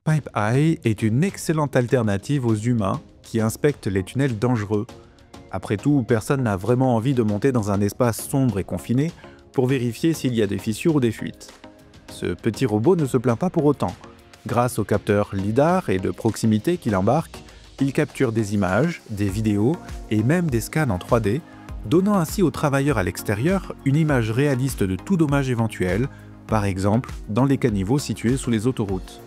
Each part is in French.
Pipe Eye est une excellente alternative aux humains qui inspectent les tunnels dangereux. Après tout, personne n'a vraiment envie de monter dans un espace sombre et confiné pour vérifier s'il y a des fissures ou des fuites. Ce petit robot ne se plaint pas pour autant. Grâce au capteur LiDAR et de proximité qu'il embarque, il capture des images, des vidéos et même des scans en 3D, donnant ainsi aux travailleurs à l'extérieur une image réaliste de tout dommage éventuel, par exemple dans les caniveaux situés sous les autoroutes.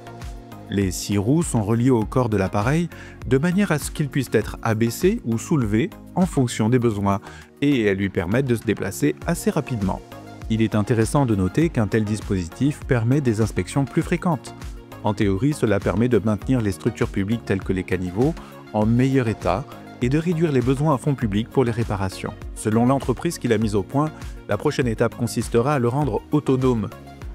Les 6 roues sont reliées au corps de l'appareil de manière à ce qu'il puisse être abaissé ou soulevé en fonction des besoins et elles lui permettent de se déplacer assez rapidement. Il est intéressant de noter qu'un tel dispositif permet des inspections plus fréquentes. En théorie, cela permet de maintenir les structures publiques telles que les caniveaux en meilleur état et de réduire les besoins à fonds publics pour les réparations. Selon l'entreprise qui l'a mise au point, la prochaine étape consistera à le rendre autonome.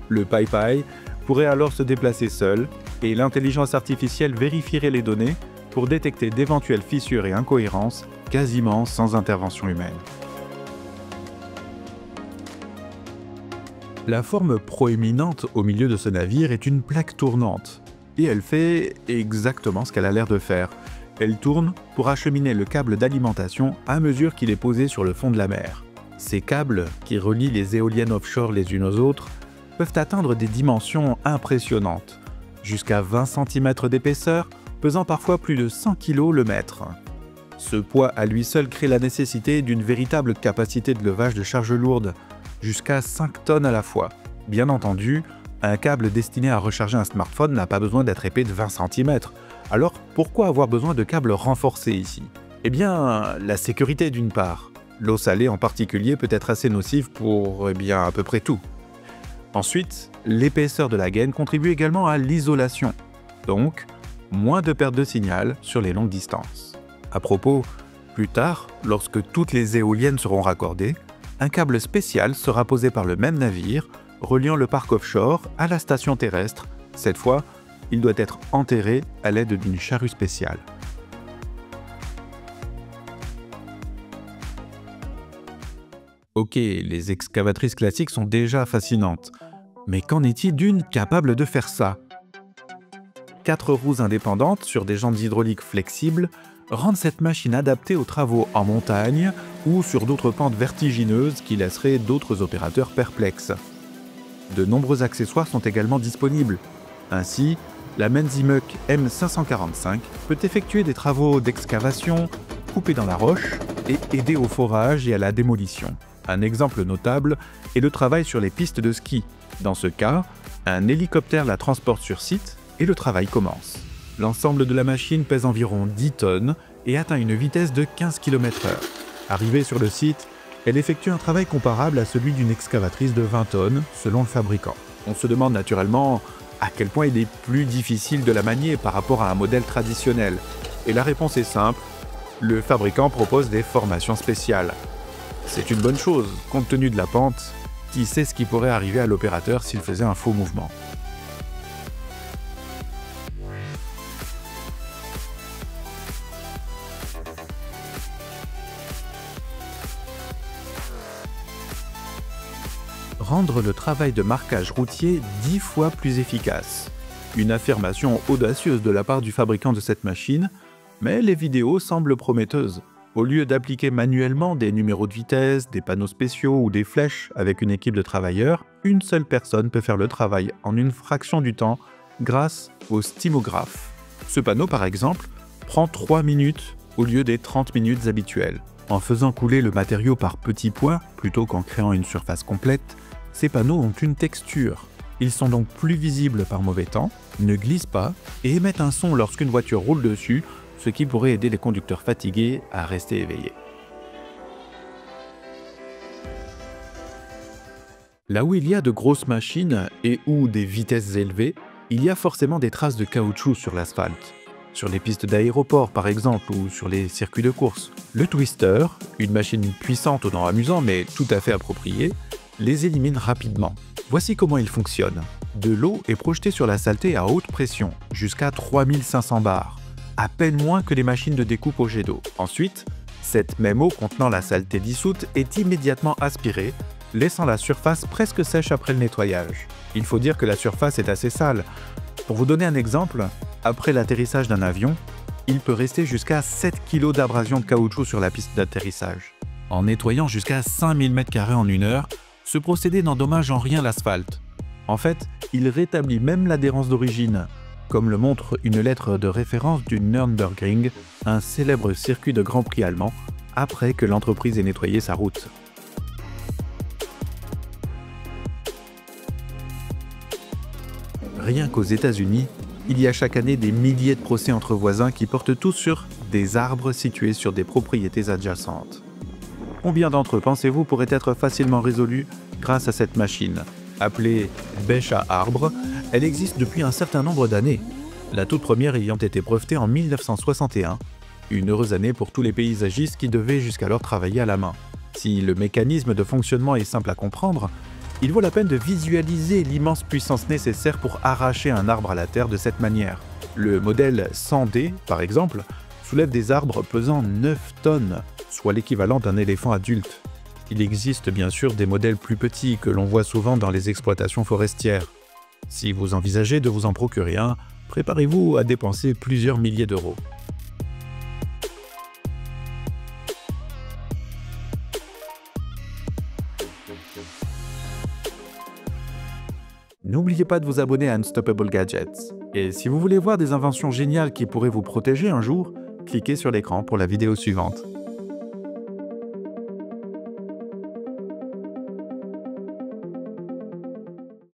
Le Pipe Eye pourrait alors se déplacer seul et l'intelligence artificielle vérifierait les données pour détecter d'éventuelles fissures et incohérences quasiment sans intervention humaine. La forme proéminente au milieu de ce navire est une plaque tournante et elle fait exactement ce qu'elle a l'air de faire. Elle tourne pour acheminer le câble d'alimentation à mesure qu'il est posé sur le fond de la mer. Ces câbles, qui relient les éoliennes offshore les unes aux autres, peuvent atteindre des dimensions impressionnantes, jusqu'à 20 cm d'épaisseur, pesant parfois plus de 100 kg le mètre. Ce poids à lui seul crée la nécessité d'une véritable capacité de levage de charges lourdes, jusqu'à 5 tonnes à la fois. Bien entendu, un câble destiné à recharger un smartphone n'a pas besoin d'être épais de 20 cm. Alors pourquoi avoir besoin de câbles renforcés ici? Eh bien, la sécurité d'une part. L'eau salée en particulier peut être assez nocive pour, à peu près tout. Ensuite, l'épaisseur de la gaine contribue également à l'isolation, donc moins de perte de signal sur les longues distances. À propos, plus tard, lorsque toutes les éoliennes seront raccordées, un câble spécial sera posé par le même navire, reliant le parc offshore à la station terrestre. Cette fois, il doit être enterré à l'aide d'une charrue spéciale. Ok, les excavatrices classiques sont déjà fascinantes, mais qu'en est-il d'une capable de faire ça? 4 roues indépendantes sur des jantes hydrauliques flexibles rendent cette machine adaptée aux travaux en montagne ou sur d'autres pentes vertigineuses qui laisseraient d'autres opérateurs perplexes. De nombreux accessoires sont également disponibles. Ainsi, la Menzimuk M545 peut effectuer des travaux d'excavation, couper dans la roche et aider au forage et à la démolition. Un exemple notable est le travail sur les pistes de ski. Dans ce cas, un hélicoptère la transporte sur site et le travail commence. L'ensemble de la machine pèse environ 10 tonnes et atteint une vitesse de 15 km/h. Arrivée sur le site, elle effectue un travail comparable à celui d'une excavatrice de 20 tonnes, selon le fabricant. On se demande naturellement à quel point il est plus difficile de la manier par rapport à un modèle traditionnel. Et la réponse est simple, le fabricant propose des formations spéciales. C'est une bonne chose, compte tenu de la pente, qui sait ce qui pourrait arriver à l'opérateur s'il faisait un faux mouvement. Rendre le travail de marquage routier 10 fois plus efficace. Une affirmation audacieuse de la part du fabricant de cette machine, mais les vidéos semblent prometteuses. Au lieu d'appliquer manuellement des numéros de vitesse, des panneaux spéciaux ou des flèches avec une équipe de travailleurs, une seule personne peut faire le travail en une fraction du temps grâce au stimographe. Ce panneau, par exemple, prend 3 minutes au lieu des 30 minutes habituelles. En faisant couler le matériau par petits points plutôt qu'en créant une surface complète, ces panneaux ont une texture. Ils sont donc plus visibles par mauvais temps, ne glissent pas et émettent un son lorsqu'une voiture roule dessus, ce qui pourrait aider les conducteurs fatigués à rester éveillés. Là où il y a de grosses machines et ou des vitesses élevées, il y a forcément des traces de caoutchouc sur l'asphalte. Sur les pistes d'aéroport par exemple ou sur les circuits de course. Le twister, une machine puissante au nom amusant mais tout à fait appropriée, les élimine rapidement. Voici comment il fonctionne. De l'eau est projetée sur la saleté à haute pression, jusqu'à 3500 bars. À peine moins que les machines de découpe au jet d'eau. Ensuite, cette même eau contenant la saleté dissoute est immédiatement aspirée, laissant la surface presque sèche après le nettoyage. Il faut dire que la surface est assez sale. Pour vous donner un exemple, après l'atterrissage d'un avion, il peut rester jusqu'à 7 kg d'abrasion de caoutchouc sur la piste d'atterrissage. En nettoyant jusqu'à 5000 m² en 1 heure, ce procédé n'endommage en rien l'asphalte. En fait, il rétablit même l'adhérence d'origine, comme le montre une lettre de référence du Nürburgring, un célèbre circuit de Grand Prix allemand, après que l'entreprise ait nettoyé sa route. Rien qu'aux États-Unis, il y a chaque année des milliers de procès entre voisins qui portent tous sur des arbres situés sur des propriétés adjacentes. Combien d'entre eux, pensez-vous, pourraient être facilement résolus grâce à cette machine? Appelée bêche à arbre, elle existe depuis un certain nombre d'années, la toute première ayant été brevetée en 1961, une heureuse année pour tous les paysagistes qui devaient jusqu'alors travailler à la main. Si le mécanisme de fonctionnement est simple à comprendre, il vaut la peine de visualiser l'immense puissance nécessaire pour arracher un arbre à la terre de cette manière. Le modèle 100D, par exemple, soulève des arbres pesant 9 tonnes, soit l'équivalent d'un éléphant adulte. Il existe bien sûr des modèles plus petits que l'on voit souvent dans les exploitations forestières. Si vous envisagez de vous en procurer un, préparez-vous à dépenser plusieurs milliers d'euros. N'oubliez pas de vous abonner à Unstoppable Gadgets. Et si vous voulez voir des inventions géniales qui pourraient vous protéger un jour, cliquez sur l'écran pour la vidéo suivante.